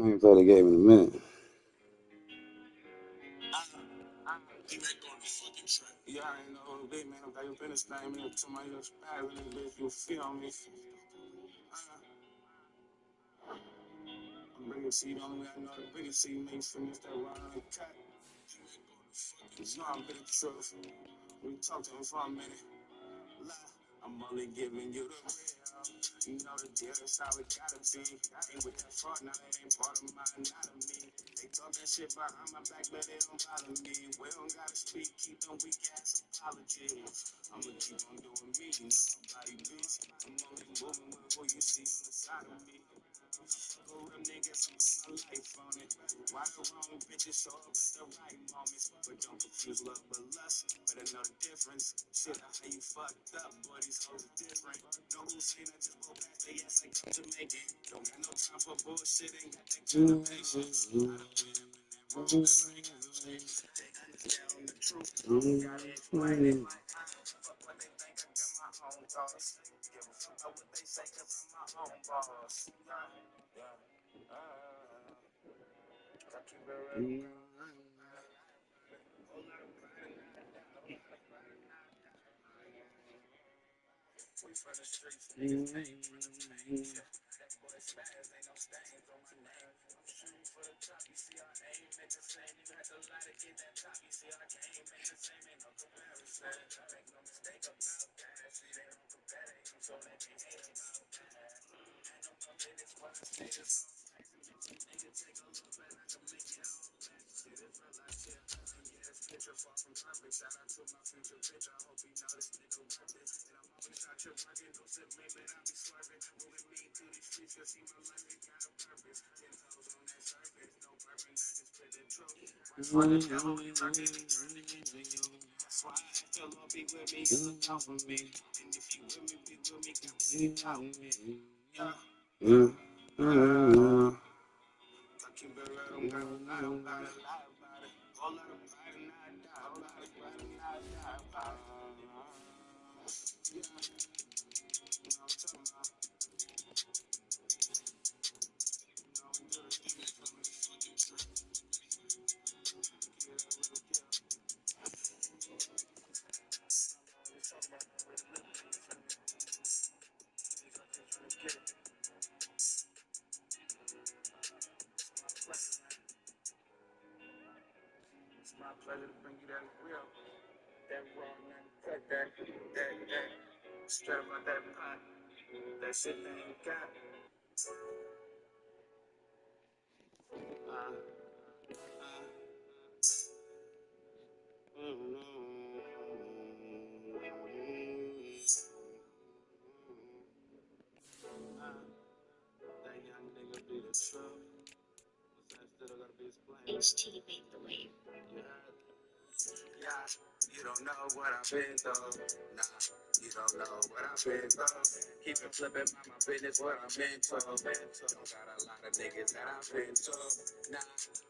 I ain't played the game in a minute. Yeah, I ain't know who big man. I'm like, you been this thing, man. To my little spy, really, bitch, you feel me? I'm bringing seed on me. I know the biggest seed makes for me. It's that ride on the cat. You know I'm big truth. We talk to him for a minute. Lie. I'm only giving you the real. You know the deal, that's how it gotta be. I ain't with that fraud, now it ain't part of my anatomy. They talk that shit behind my back, but they don't bother me. We don't gotta speak, keep them weak ass apologies. I'ma keep on doing me, you know nobody beats. I'm only moving with who you see on the side of me. For real niggas, I'm put my life on it. Why the wrong bitches show up at the right moments? But don't confuse love with lust. Better know the difference. Shit, I how you fucked up, boy, these hoes are different. No who's saying I just go back to yes, I come to make it. Don't got no time for bullshit, ain't got that kind of patience. I done been in that room, they understand the truth. Gotta explain it. Fuck what they think, I got my own thoughts. Give a fuck about what they say, cause I'm my own boss. I keep it real. Whole lot of pride and we from the streets, niggas came from the pain. That boy smash, ain't no stains on my name. I'm shooting for the top, you see, I aim at the same. You had to lie to get that top, you see, I came at the same. Ain't no comparison, make no mistake about that. See, they don't compare to you, so let me hate about that. Ain't no pumping, it's why I stay this on. Nigga, take a look back, I can make it all back. See, this real life shit, and yeah, this picture far from perfect. Shout out to my future bitch, I hope he know this nigga worth it. And I'm always out here working, don't sit me, but I be swerving. Moving me through these streets, cause see my life, it got a purpose. 10 toes on that surface, no bourbon, I just spit the truth. For the devil, we lurking, we trying to get to you. That's why I ask the Lord be with me, you look out for me. And if you with me, be with me, come see out me. Yeah. I keep it real, don't gotta lie about it. Whole lot of pride and I die about it. Pride and I die about it. Yeah, you know what I'm talking about. You know, we do this thing, it's coming fucking true. Yeah, that real deal. Always talk about my way to live it, you feel me? Niggas out there trying to get it. It's my pleasure, man. It's my pleasure to bring you that real. That raw, man. Cut that. Straight about that pot. That shit they ain't got. Uh, uh. That young nigga be the truth. What's that still gotta be explained? HT made the wave. Yeah, you don't know what I've been through. Nah, you don't know what I've been through. Keep it flipping, mind my business, what I'm into. Don't got a lot of niggas that I've been through. Nah,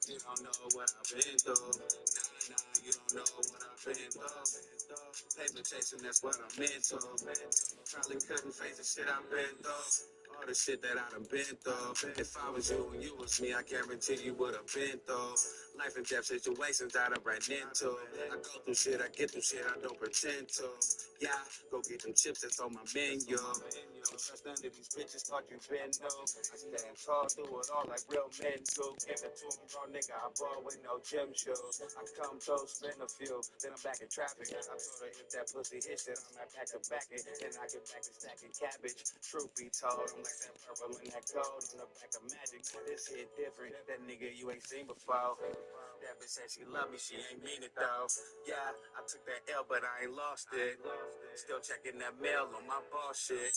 you don't know what I've been through. Nah, you don't know what I've been through. Paper chasing, that's what I'm into. Probably couldn't face the shit I've been through. All the shit that I done been through. If I was you and you was me, I guarantee you would have been through. Life and death situations I done ran into. I go through shit, I get through shit, I don't pretend to. Yeah, go get them chips that's on my menu. Don't trust none of these bitches, thought you been new. I stand tall through it all like real men do. Give it to me, raw nigga, I ball with no gym shoes. I come close, spin a few, then I'm back in traffic. I told her if that pussy hit shit, I'm not back to back it. Then I get back to stacking cabbage. Truth be told, I'm like that purple and that gold on the back of magic. This hit different, that nigga you ain't seen before. That bitch said she love me, she ain't mean it though. Yeah, I took that L, but I ain't lost it. Still checking that mail on my boss shit.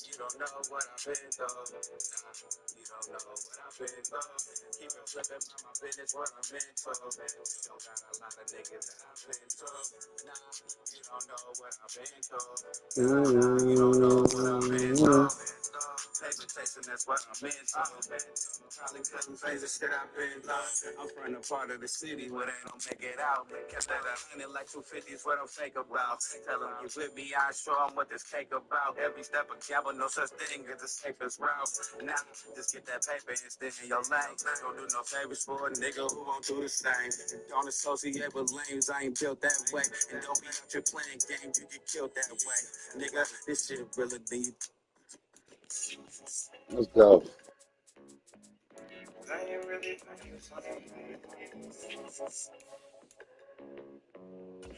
You don't know what I've been through. Nah, you don't know what I've been through. Keep it flipping, mind my business, what I'm into. Don't got a lot of niggas that I've been through. Nah, you don't know what I've been through. Nah, you don't know what I've been through. Paper chasing, that's what I'm into. Probably couldn't face the shit I've been through. I'm from the part of the city where they don't make it out. Kept that 100 like 250 is what I'm fake about. Tell them you with me, I show them what this cake about. Every step of gamble, no such thing as the safest route. Now, just get that paper and stay in your lane. Don't do no favors for a nigga who won't do the same. Don't associate with lames, I ain't built that way. And don't be out here playing games, you get killed that way. Nigga, this shit really deep. Let's go.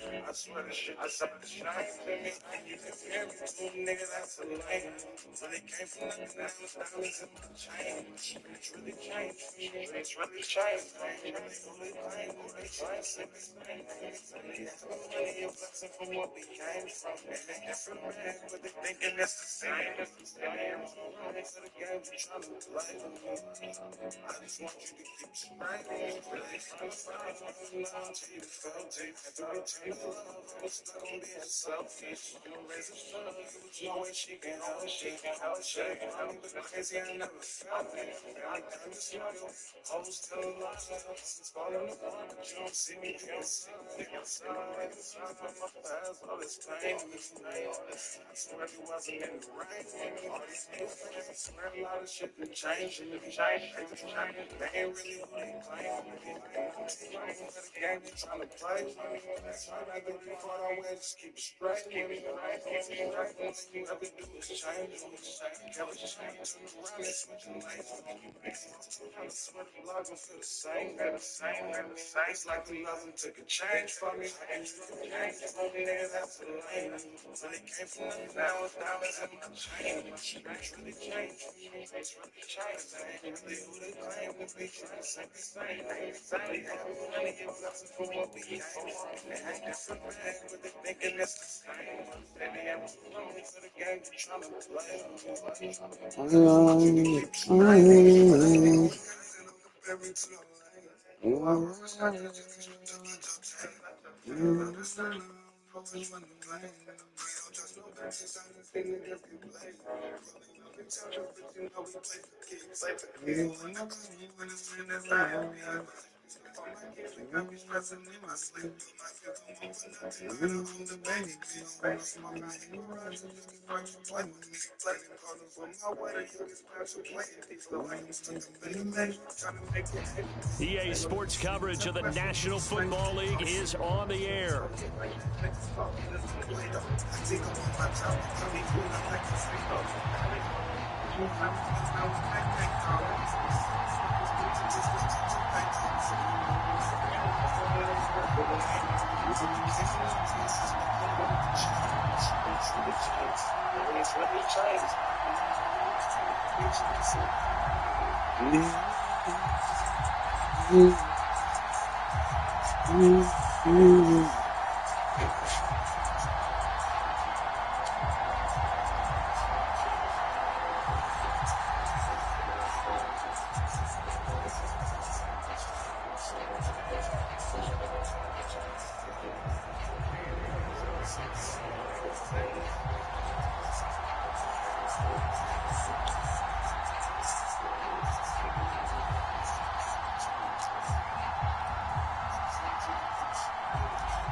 I swear this shit, I said the shine to me. You compare me to a nigga that's a lame. Really came from nothing, now it's diamonds in my chain. It's really changed. It's really changed. Really claim who they try to say this thing. It's only a blessing from what we came from. And they different man, but they thinking it's the same. It's the same. For the game we trying to play. I just want you to keep spraying. Really trying to find out until you felt it. Every time you love, I was stuck on being selfish. You raise a son, there's no way she can help it. She can help it. I'm crazy, I never felt it. I kind of struggle. Hoes still alive. Since falling apart, but you don't see me. You don't see me. I'm sorry. I'm from my past. All this pain. I swear it wasn't in the rain. All these new friends, I swear a lot of shit been changing. They ain't really who they claim. The game they trying to play. That's why I think you far away, just keep it straight. All you ever do is change. Never just turn around and switch your lanes. I swear the block will feel the same. It's like the nothing took a change for me. And you can change for me, nigga, that's the lane. When it came from nothing, now it's diamonds in my chain. It's really changed. It's really changed. I ain't really who they claim to be. Trying to say the same. They have money, give blessings for what we came from. They ain't different, man, but they thinking it's the same. They have money for the game they trying to play. EA Sports coverage of the National Football League is on the air.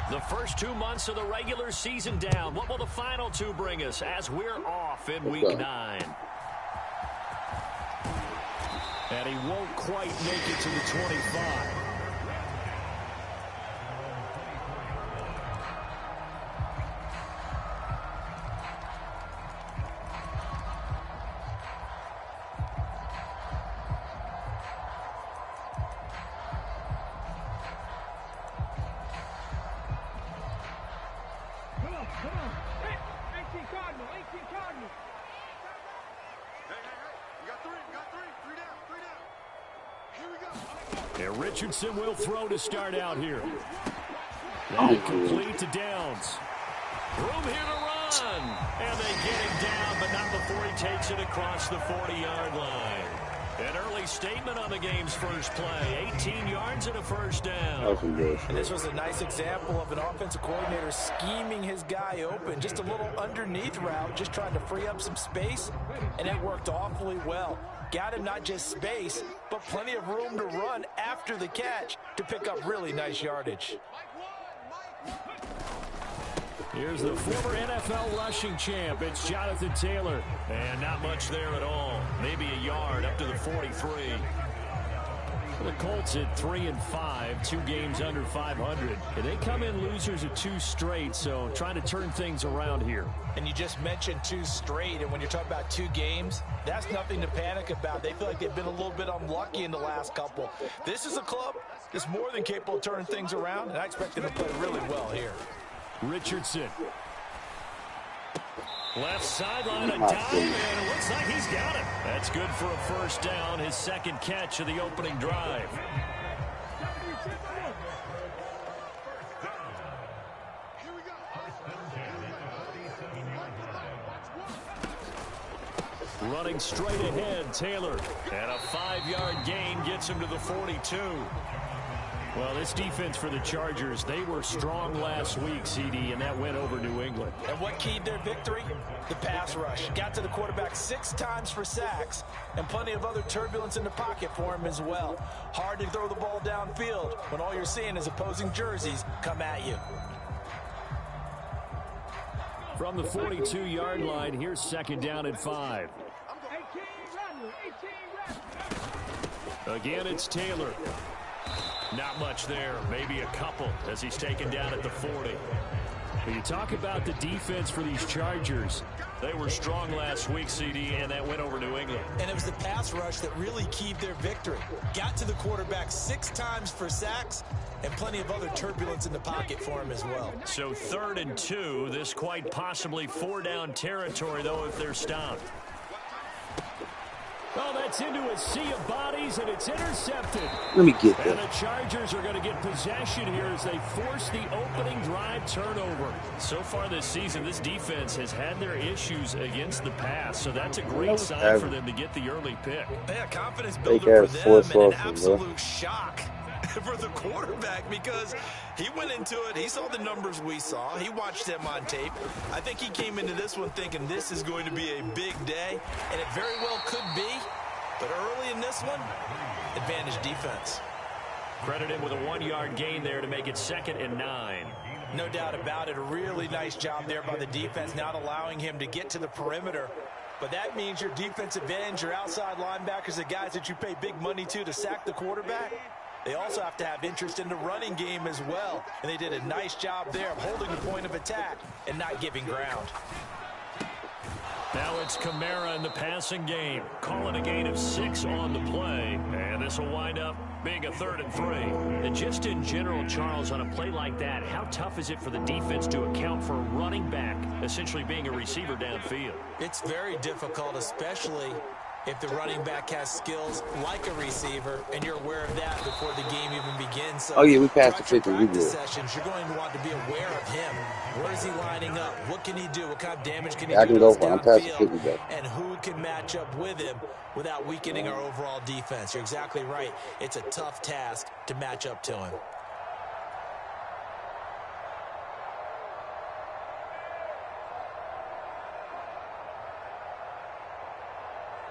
The first 2 months of the regular season down. What will the final two bring us as we're off in Week 9? And he won't quite make it to the 25. And Richardson will throw to start out here. And complete to Downs. Room here to run. And they get him down, but not before he takes it across the 40-yard line. An early statement on the game's first play. 18 yards and a first down. And this was a nice example of an offensive coordinator scheming his guy open. Just a little underneath route, just trying to free up some space, and it worked awfully well. Got him not just space, but plenty of room to run after the catch to pick up really nice yardage. Here's the former NFL rushing champ. It's Jonathan Taylor. And not much there at all. Maybe a yard up to the 43. The Colts at 3-5, 2 games under 500. And they come in losers of 2 straight, so trying to turn things around here. And you just mentioned 2 straight, and when you're talking about 2 games, that's nothing to panic about. They feel like they've been a little bit unlucky in the last couple. This is a club that's more than capable of turning things around, and I expect them to play really well here. Richardson. Left sideline, a dive, and it looks like he's got it. That's good for a first down, his second catch of the opening drive. Running straight ahead, Taylor. And a 5-yard gain gets him to the 42. Well, this defense for the Chargers, they were strong last week, CD, and that went over New England. And what keyed their victory? The pass rush. Got to the quarterback 6 times for sacks, and plenty of other turbulence in the pocket for him as well. Hard to throw the ball downfield when all you're seeing is opposing jerseys come at you. From the 42-yard line, here's second down and 5. Again, it's Taylor. Not much there, maybe a couple as he's taken down at the 40. When you talk about the defense for these Chargers, they were strong last week, CD, and that went over New England. And it was the pass rush that really keyed their victory. Got to the quarterback 6 times for sacks, and plenty of other turbulence in the pocket for him as well. So 3rd and 2, this quite possibly 4-down territory, though, if they're stopped. Oh, that's into a sea of bodies, and it's intercepted. Let me get that. And the Chargers are going to get possession here as they force the opening drive turnover. So far this season, this defense has had their issues against the pass, so that's a great sign for them to get the early pick. Yeah, confidence builder for them and an absolute shock for the quarterback because he went into it. He saw the numbers we saw. He watched them on tape. I think he came into this one thinking this is going to be a big day, and it very well could be. But early in this one, advantage defense. Credit him with a 1-yard gain there to make it 2nd and 9. No doubt about it. A really nice job there by the defense, not allowing him to get to the perimeter. But that means your defensive ends, your outside linebackers, the guys that you pay big money to sack the quarterback, they also have to have interest in the running game as well. And they did a nice job there of holding the point of attack and not giving ground. Now it's Kamara in the passing game, calling a gain of 6 on the play. And this will wind up being a 3rd and 3. And just in general, Charles, on a play like that, how tough is it for the defense to account for a running back essentially being a receiver downfield? It's very difficult, especially if the running back has skills like a receiver, and you're aware of that before the game even begins. So oh, yeah, we passed the 50. We good. Sessions, you're going to want to be aware of him. Where is he lining up? What can he do? What kind of damage can he do? I can go for it. I'm past the 50 back. And who can match up with him without weakening our overall defense? You're exactly right. It's a tough task to match up to him.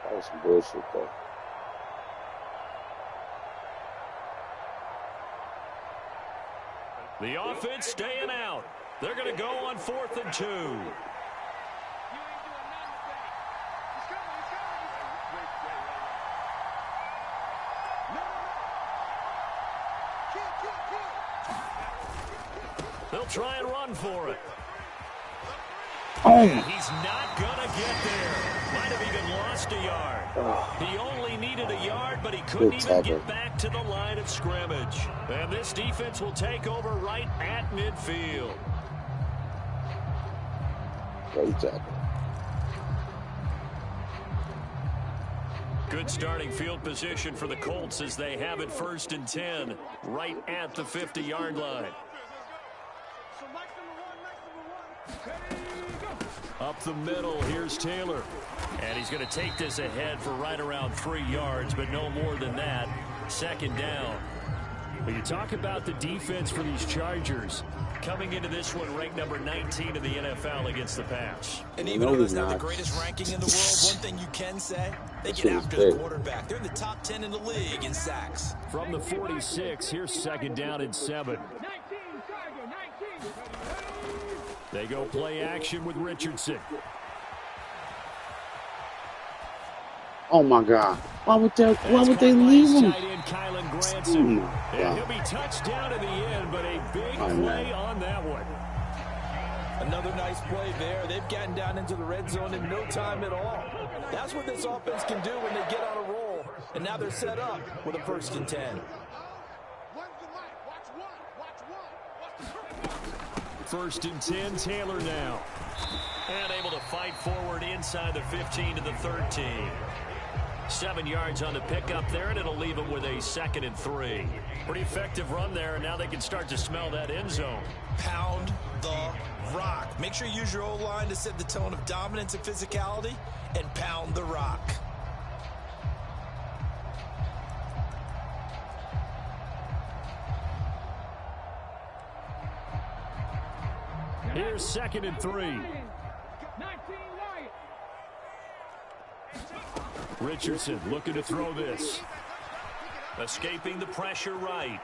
That was some bullshit, though. The offense staying out. They're going to go on 4th and 2. They'll try and run for it. Oh. He's not going to get there. Might have even lost a yard. He only needed a yard, but he couldn't even get back to the line of scrimmage. And this defense will take over right at midfield. Great tackle. Good starting field position for the Colts as they have it 1st and 10 right at the 50-yard line. Up the middle, here's Taylor. And he's going to take this ahead for right around 3 yards, but no more than that. Second down. But you talk about the defense for these Chargers. Coming into this one, ranked number 19 in the NFL against the pass. And even though it's not the greatest ranking in the world, one thing you can say, they get after the quarterback. They're in the top 10 in the league in sacks. From the 46, here's second down and 7. They go play action with Richardson. Oh my God! Why would they leave him? And he'll be touched down in the end, but a big play on that one. Another nice play there. They've gotten down into the red zone in no time at all. That's what this offense can do when they get on a roll. And now they're set up with a 1st and 10. First and 10, Taylor now. And able to fight forward inside the 15 to the 13. 7 yards on the pickup there, and it'll leave them with a 2nd and 3. Pretty effective run there, and now they can start to smell that end zone. Pound the rock. Make sure you use your O-line to set the tone of dominance and physicality, and pound the rock. Here's 2nd and 3. Richardson looking to throw this. Escaping the pressure right.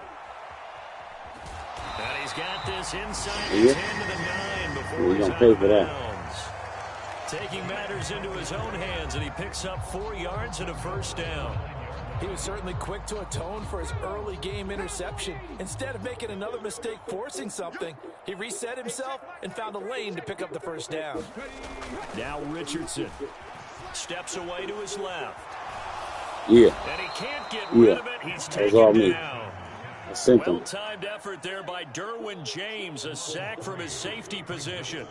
And he's got this inside the 10 to the 9 before he's out of bounds. Taking matters into his own hands, and he picks up 4 yards and a 1st down. He was certainly quick to atone for his early game interception. Instead of making another mistake forcing something, he reset himself and found a lane to pick up the 1st down. Now Richardson steps away to his left. Yeah. And he can't get rid of it. He's taken down. Well-timed effort there by Derwin James. A sack from his safety position.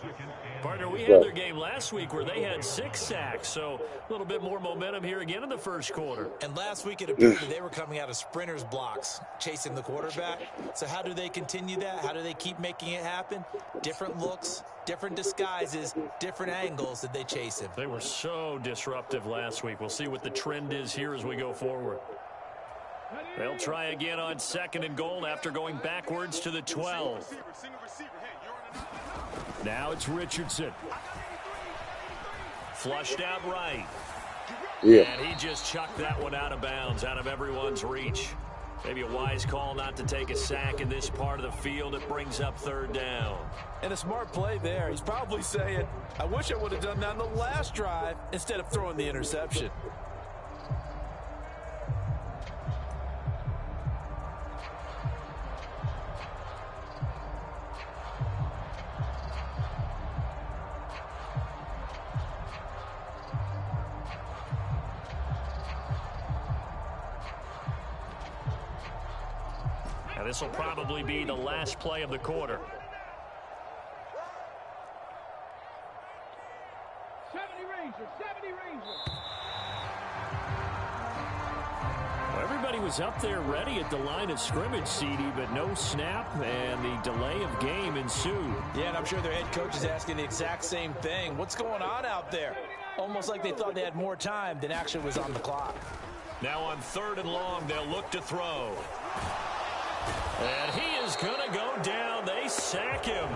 Partner, we had their game last week where they had 6 sacks, so a little bit more momentum here again in the 1st quarter. And last week it appeared that they were coming out of sprinters blocks, chasing the quarterback. So how do they continue that? How do they keep making it happen? Different looks, different disguises, different angles that they chase him. They were so disruptive last week. We'll see what the trend is here as we go forward. They'll try again on 2nd and goal after going backwards to the 12. Now it's Richardson. Flushed out right. Yeah. And he just chucked that one out of bounds, out of everyone's reach. Maybe a wise call not to take a sack in this part of the field. It brings up 3rd down. And a smart play there. He's probably saying, I wish I would have done that on the last drive instead of throwing the interception. This will probably be the last play of the quarter. 70 Rangers. Well, everybody was up there ready at the line of scrimmage, CD, but no snap, and the delay of game ensued. Yeah, and I'm sure their head coach is asking the exact same thing. What's going on out there? Almost like they thought they had more time than actually was on the clock. Now on 3rd and long, they'll look to throw. And he is going to go down. They sack him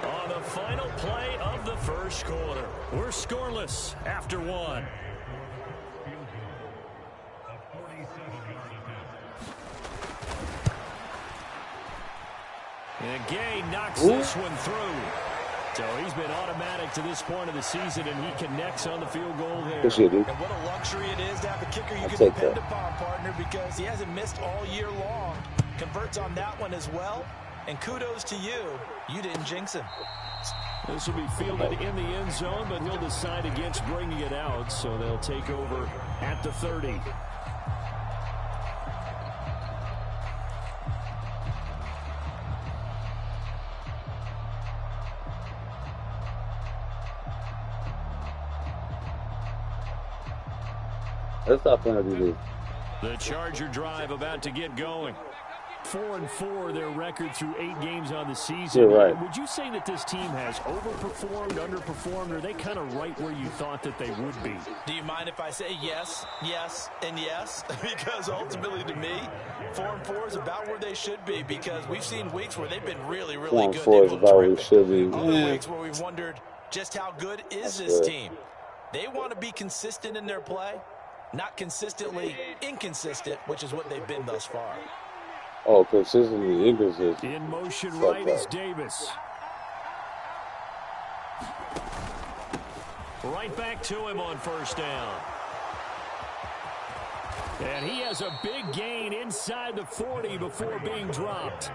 on the final play of the 1st quarter. We're scoreless after 1. And Gay knocks this one through. So he's been automatic to this point of the season, and he connects on the field goal there. And what a luxury it is to have a kicker you can depend upon, partner, because he hasn't missed all year long. Converts on that one as well. And kudos to you. You didn't jinx him. This will be fielded in the end zone, but he'll decide against bringing it out, so they'll take over at the 30. That's not penalty. The Charger drive about to get going. 4-4, their record through 8 games on the season. You're right. Would you say that this team has overperformed, underperformed, or are they kind of right where you thought that they would be? Do you mind if I say yes, yes, and yes? Because ultimately, to me, 4-4 is about where they should be, because we've seen weeks where they've been really, really good. 4-4 is about where we should be. Other weeks where we've wondered just how good is this team. They want to be consistent in their play, not consistently inconsistent, which is what they've been thus far. Oh, consistently inconsistent. In motion right is Davis. Right back to him on first down. And he has a big gain inside the 40 before being dropped.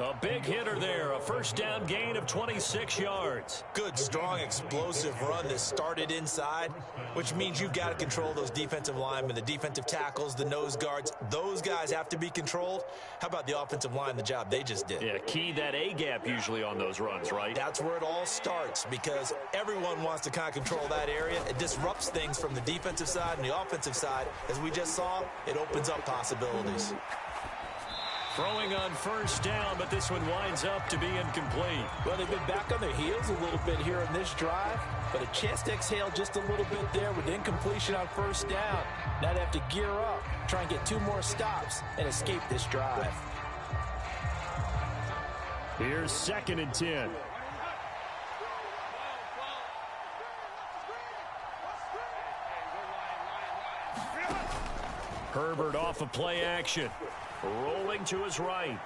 A big hitter there, a first down gain of 26 yards. Good, strong, explosive run that started inside, which means you've got to control those defensive linemen, the defensive tackles, the nose guards. Those guys have to be controlled. How about the offensive line, the job they just did? Yeah, key that A-gap usually on those runs, right? That's where it all starts, because everyone wants to kind of control that area. It disrupts things from the defensive side and the offensive side. As we just saw, it opens up possibilities. Throwing on first down, but this one winds up to be incomplete. Well, they've been back on their heels a little bit here in this drive, but a chance to exhale just a little bit there with incompletion on first down. Now they have to gear up, try and get 2 more stops, and escape this drive. Here's 2nd and 10. Herbert off of play action. Rolling to his right.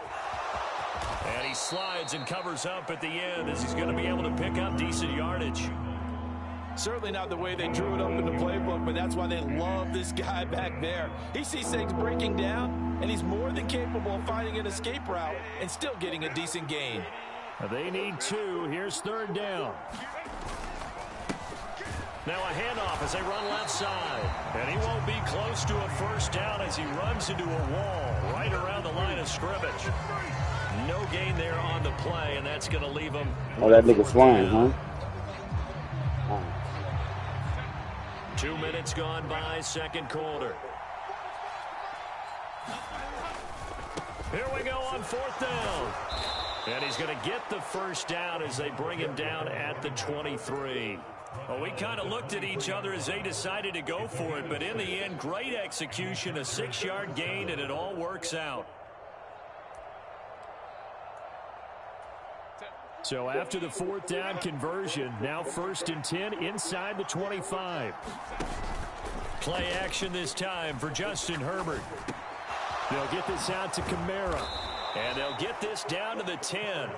And he slides and covers up at the end as he's going to be able to pick up decent yardage. Certainly not the way they drew it up in the playbook, but that's why they love this guy back there. He sees things breaking down, and he's more than capable of finding an escape route and still getting a decent gain. They need 2. Here's 3rd down. Now a handoff as they run left side. And he won't be close to a first down as he runs into a wall right around the line of scrimmage. No gain there on the play, and that's going to leave him. Oh, that nigga's flying, huh? 2 minutes gone by, 2nd quarter. Here we go on 4th down. And he's going to get the first down as they bring him down at the 23. Well, we kind of looked at each other as they decided to go for it, but in the end, great execution, a 6-yard gain, and it all works out. So after the 4th down conversion, now 1st and 10 inside the 25. Play action this time for Justin Herbert. They'll get this out to Kamara, and they'll get this down to the 10.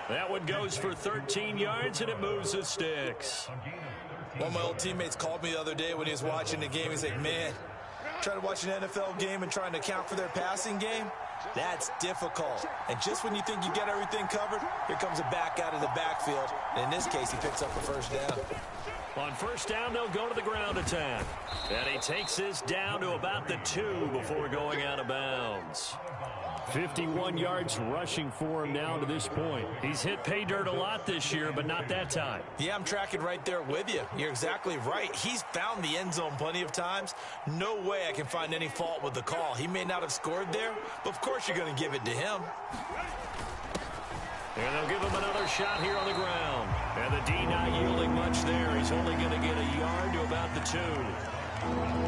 That one goes for 13 yards, and it moves the sticks. One of my old teammates called me the other day when he was watching the game. He's like, man, trying to watch an NFL game and trying to account for their passing game, that's difficult. And just when you think you get everything covered, here comes a back out of the backfield. And in this case, he picks up the first down. On first down, they'll go to the ground attack. And he takes this down to about the 2 before going out of bounds. 51 yards rushing for him now to this point. He's hit pay dirt a lot this year, but not that time. Yeah, I'm tracking right there with you. You're exactly right. He's found the end zone plenty of times. No way I can find any fault with the call. He may not have scored there, but of course you're going to give it to him. And they'll give him another shot here on the ground. And the D not yielding much there. He's only going to get a yard to about the 2.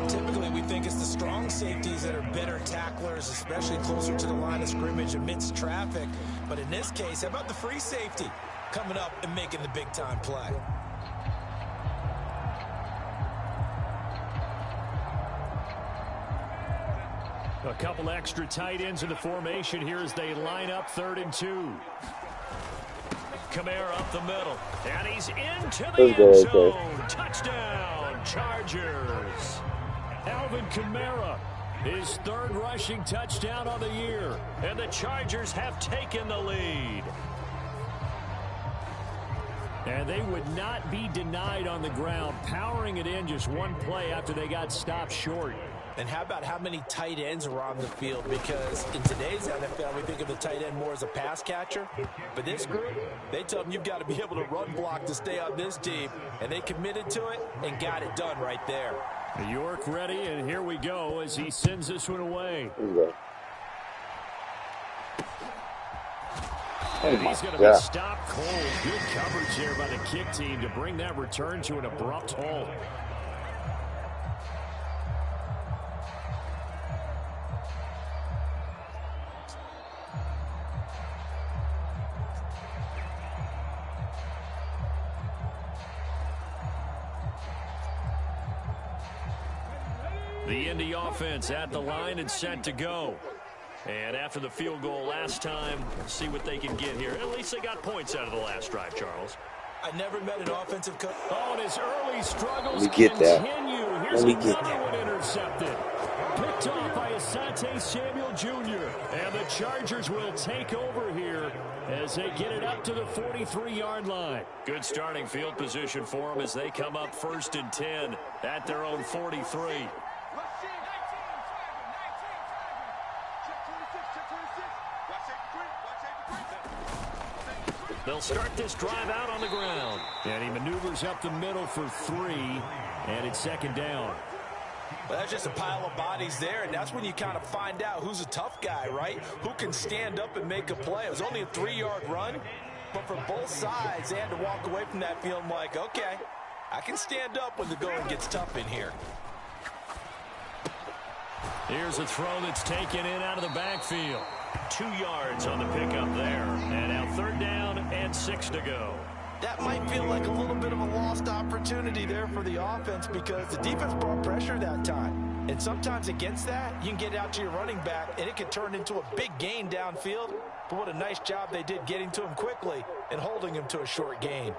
Typically, we think it's the strong safeties that are better tacklers, especially closer to the line of scrimmage amidst traffic. But in this case, how about the free safety coming up and making the big-time play? A couple extra tight ends in the formation here as they line up 3rd and 2. Kamara up the middle, and he's into the end zone. Touchdown, Chargers. Alvin Kamara, his 3rd rushing touchdown on the year, and the Chargers have taken the lead. And they would not be denied on the ground, powering it in just one play after they got stopped short. And how about how many tight ends are on the field? Because in today's NFL, we think of the tight end more as a pass catcher. But this group, they tell them you've got to be able to run block to stay on this team. And they committed to it and got it done right there. York ready, and here we go as he sends this one away. Oh And my he's going to be God. stopped cold. Good coverage there by the kick team to bring that return to an abrupt halt. The Indy offense at the line and set to go. And after the field goal last time, see what they can get here. At least they got points out of the last drive, Charles. I never met an offensive coach. Oh, and his early struggles Let me get that. continue. Here's Let me get another one intercepted. Picked off by Asante Samuel Jr. And the Chargers will take over here as they get it up to the 43-yard line. Good starting field position for them as they come up 1st and 10 at their own 43. They'll start this drive out on the ground. And he maneuvers up the middle for 3, and it's 2nd down. Well, that's just a pile of bodies there, and that's when you kind of find out who's a tough guy, right? Who can stand up and make a play. It was only a 3-yard run, but for both sides, they had to walk away from that feeling like, okay, I can stand up when the going gets tough in here. Here's a throw that's taken in out of the backfield. 2 yards on the pickup there. And now 3rd down and 6 to go. That might feel like a little bit of a lost opportunity there for the offense because the defense brought pressure that time. And sometimes against that, you can get out to your running back, and it can turn into a big gain downfield. But what a nice job they did getting to him quickly and holding him to a short gain.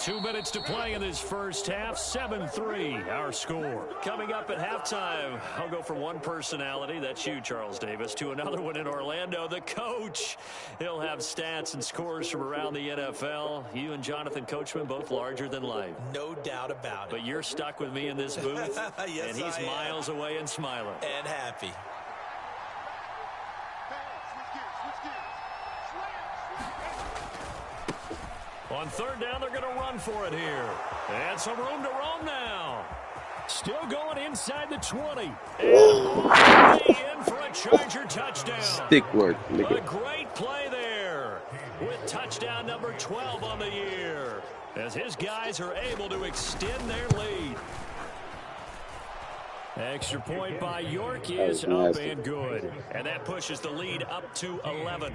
2 minutes to play in this first half. 7-3 our score. Coming up at halftime, I'll go from one personality, that's you, Charles Davis, to another one in Orlando, the coach. He'll have stats and scores from around the NFL. You and Jonathan Coachman both larger than life. No doubt about it. But you're stuck with me in this booth, yes, and he's miles away and smiling. And happy. On 3rd down, they're going to run for it here. And some room to roam now. Still going inside the 20. And in for a Charger touchdown. Stick work. A great play there with touchdown number 12 on the year as his guys are able to extend their lead. Extra point by York is up and good. And that pushes the lead up to 11.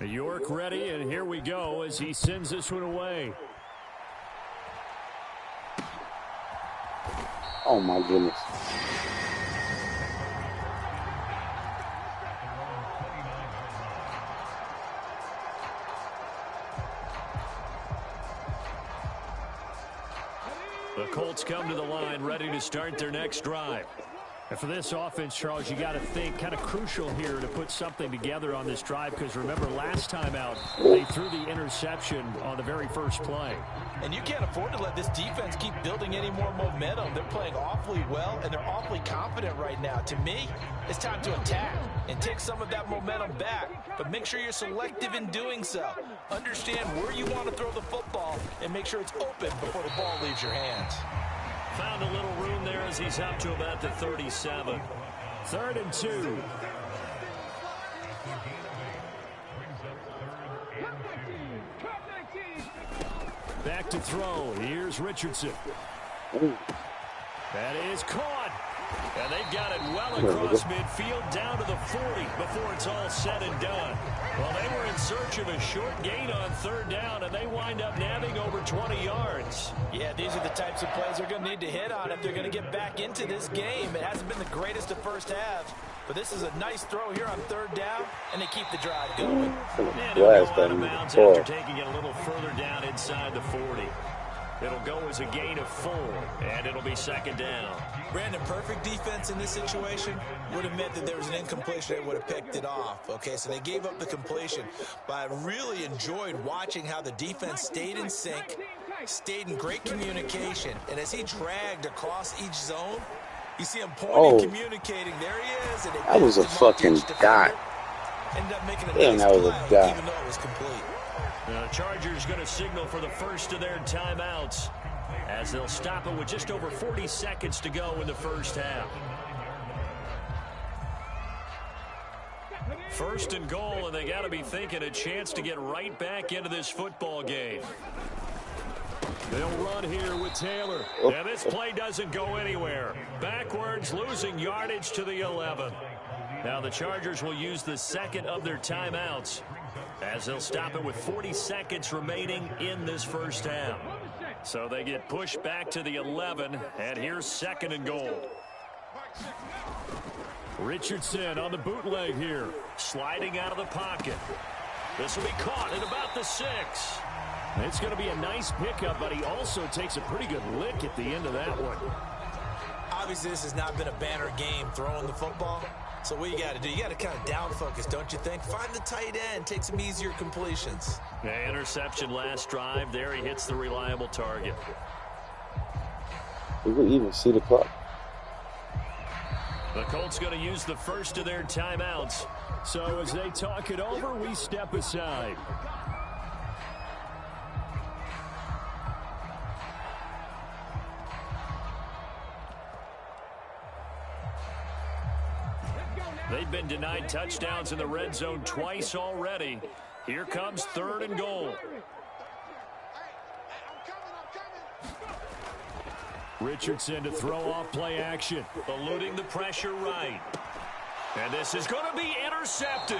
York ready, and here we go as he sends this one away. Oh, my goodness. The Colts come to the line, ready to start their next drive. And for this offense, Charles, you got to think kind of crucial here to put something together on this drive because remember last time out, they threw the interception on the very first play. And you can't afford to let this defense keep building any more momentum. They're playing awfully well, and they're awfully confident right now. To me, it's time to attack and take some of that momentum back, but make sure you're selective in doing so. Understand where you want to throw the football and make sure it's open before the ball leaves your hands. Found a little room there as he's up to about the 37. 3rd and 2. Back to throw. Here's Richardson. That is caught. And they've got it well across midfield down to the 40 before it's all said and done. Well, they were in search of a short gain on 3rd down, and they wind up nabbing over 20 yards. Yeah, these are the types of plays they're going to need to hit on if they're going to get back into this game. It hasn't been the greatest of first halves, but this is a nice throw here on 3rd down, and they keep the drive going. And it'll go out of bounds after taking it a little further down inside the 40. It'll go as a gain of 4, and it'll be 2nd down. Brandon, perfect defense in this situation would have meant that there was an incompletion that would have picked it off. Okay, so they gave up the completion, but I really enjoyed watching how the defense stayed in sync, stayed in great communication, and as he dragged across each zone, you see him pointing, communicating. There he is. And that was a fucking dot. Ended up making a Damn, nice that was a play, dot. even though it was complete. The Chargers going to signal for the first of their timeouts as they'll stop it with just over 40 seconds to go in the first half. First and goal, and they got to be thinking a chance to get right back into this football game. They'll run here with Taylor. And this play doesn't go anywhere. Backwards, losing yardage to the 11. Now the Chargers will use the second of their timeouts as they'll stop it with 40 seconds remaining in this first half. So they get pushed back to the 11, and here's second and goal. Richardson on the bootleg here. Sliding out of the pocket. This will be caught at about the 6. It's going to be a nice pickup, but he also takes a pretty good lick at the end of that one. Obviously, this has not been a banner game throwing the football. So what you got to do, you got to kind of down focus, don't you think? Find the tight end, take some easier completions. Yeah, interception last drive. There he hits the reliable target. Did we even see the clock? The Colts going to use the first of their timeouts. So as they talk it over, we step aside. They've been denied touchdowns in the red zone twice already. Here comes third and goal. Richardson to throw off play action. Eluding the pressure right. And this is going to be intercepted.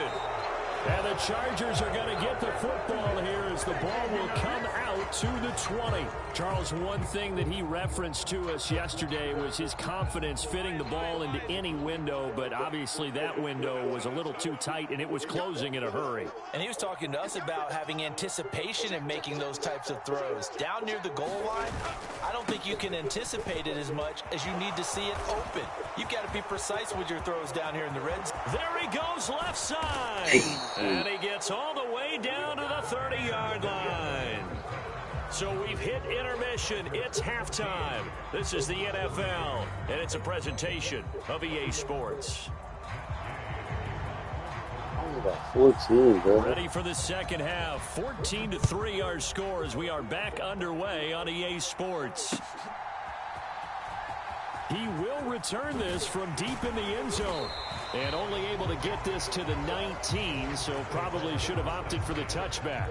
And the Chargers are going to get the football here as the ball will come out to the 20. Charles, one thing that he referenced to us yesterday was his confidence fitting the ball into any window, but obviously that window was a little too tight and it was closing in a hurry. And he was talking to us about having anticipation in making those types of throws. Down near the goal line, I don't think you can anticipate it as much as you need to see it open. You've got to be precise with your throws down here in the red zone. There he goes left side. And he gets all the way down to the 30-yard line. So we've hit intermission. It's halftime. This is the NFL, and it's a presentation of EA Sports. 14, bro. Ready for the second half. 14-3 our score as we are back underway on EA Sports. He will return this from deep in the end zone. And only able to get this to the 19, so probably should have opted for the touchback.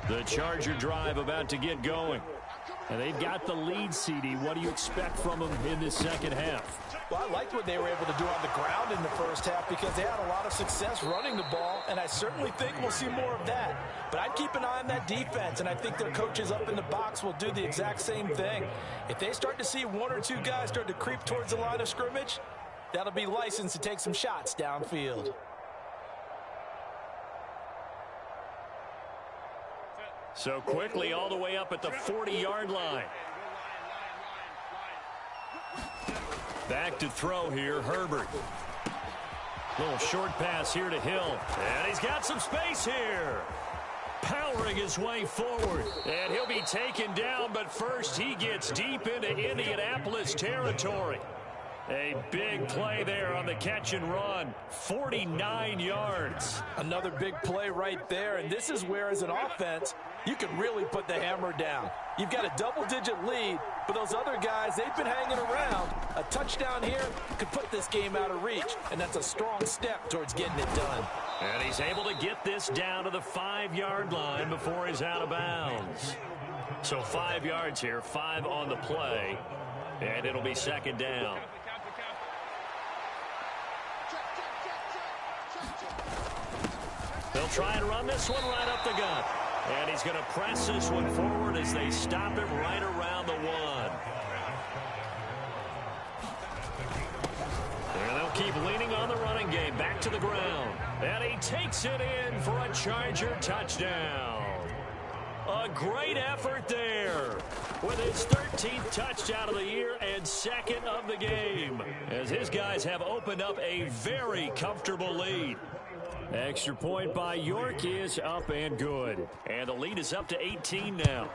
The Charger drive about to get going. And they've got the lead, CD. What do you expect from them in this second half? Well, I liked what they were able to do on the ground in the first half because they had a lot of success running the ball, and I certainly think we'll see more of that. But I'd keep an eye on that defense, and I think their coaches up in the box will do the exact same thing. If they start to see one or two guys start to creep towards the line of scrimmage, that'll be licensed to take some shots downfield. So quickly all the way up at the 40-yard line. Back to throw here, Herbert. Little short pass here to Hill. And he's got some space here. Powering his way forward. And he'll be taken down, but first he gets deep into Indianapolis territory. A big play there on the catch and run. 49 yards. Another big play right there, and this is where, as an offense, you can really put the hammer down. You've got a double-digit lead, but those other guys, they've been hanging around. A touchdown here could put this game out of reach, and that's a strong step towards getting it done. And he's able to get this down to the 5-yard line before he's out of bounds. So 5 yards here, 5 on the play, and it'll be second down. They'll try and run this one right up the gut. And he's going to press this one forward as they stop it right around the 1. And they'll keep leaning on the running game. Back to the ground. And he takes it in for a Charger touchdown. A great effort there with his 13th touchdown of the year and second of the game, as his guys have opened up a very comfortable lead. Extra point by York is up and good. And the lead is up to 18 now.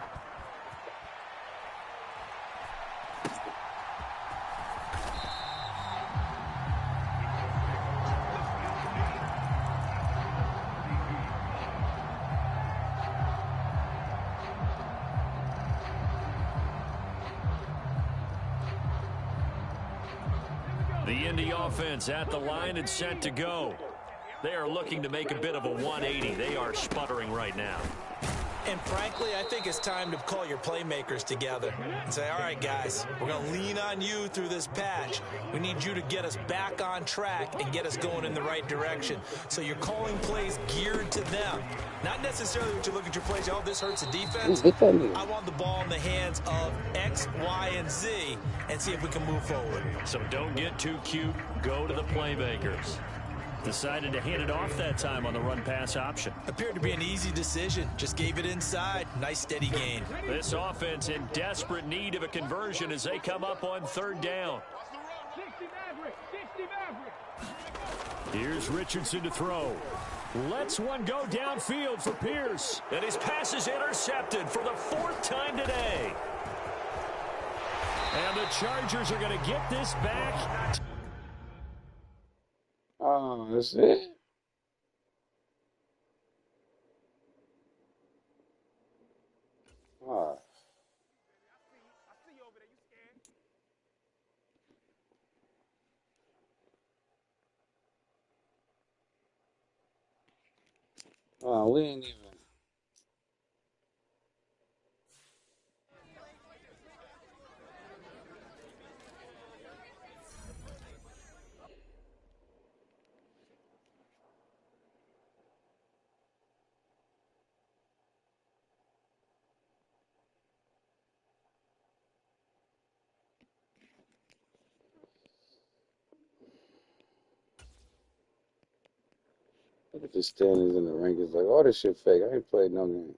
The Indy offense at the line and set to go. They are looking to make a bit of a 180. They are sputtering right now. And frankly, I think it's time to call your playmakers together and say, all right, guys, we're going to lean on you through this patch. We need you to get us back on track and get us going in the right direction. So you're calling plays geared to them. Not necessarily what you look at your plays, oh, this hurts the defense. I want the ball in the hands of X, Y, and Z and see if we can move forward. So don't get too cute. Go to the playmakers. Decided to hand it off that time on the run-pass option. Appeared to be an easy decision. Just gave it inside. Nice steady gain. This offense in desperate need of a conversion as they come up on 3rd down. 60 Maverick, 60 Maverick. Here's Richardson to throw. Lets one go downfield for Pierce. And his pass is intercepted for the 4th time today. And the Chargers are going to get this back. Oh, that's it? Ah. Oh, we ain't even. Look at the standings and the rankings. Like, all this shit fake. I ain't played no game.